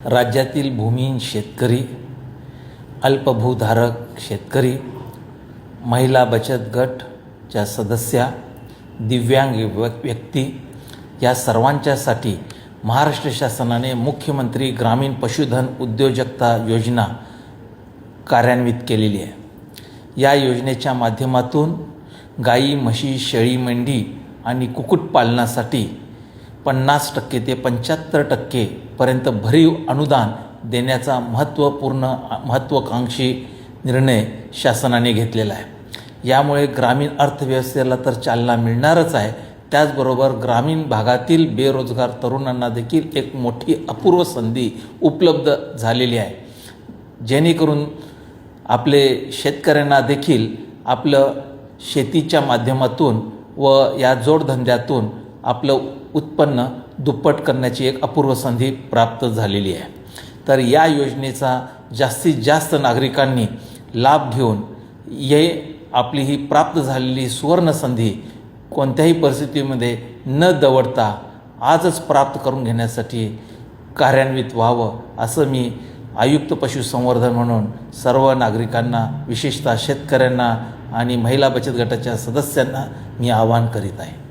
राज्यातील भूमिहीन शेतकरी, अल्पभूधारक शेतकरी, महिला बचत गटच्या सदस्या, दिव्यांग व्यक्ती या सर्वांच्यासाठी महाराष्ट्र शासनाने मुख्यमंत्री ग्रामीण पशुधन उद्योजकता योजना कार्यान्वित केलेली आहे। या योजनेच्या माध्यमातून गाई, म्हशी, शेळी, मेंढी आणि कुक्कुटपालनासाठी 50% ते 75% पर्यंत भरीव अनुदान देण्याचा महत्त्वाकांक्षी निर्णय शासनाने घेतलेला आहे। यामुळे ग्रामीण अर्थव्यवस्थेला तर चालना मिळणारच आहे, त्याचबरोबर ग्रामीण भागातील बेरोजगार तरुणांना देखील एक मोठी अपूर्व संधी उपलब्ध झालेली आहे, जेणेकरून आपले शेतकऱ्यांना देखील आपलं शेतीच्या माध्यमातून व या जोडधंद्यातून आपलं उत्पन्न दुप्पट करण्याची एक अपूर्व संधी प्राप्त झालेली आहे। तर या योजनेचा जास्तीत जास्त नागरिकांनी लाभ घेऊन आपली ही प्राप्त झालेली सुवर्ण संधी कोणत्याही परिस्थितीमध्ये न दवडता आजच प्राप्त करून घेण्यासाठी कार्यान्वित व्हावं, असं मी आयुक्त पशुसंवर्धन म्हणून सर्व नागरिकांना, विशेषतः शेतकऱ्यांना आणि महिला बचत गटाच्या सदस्यांना मी आवाहन करीत आहे।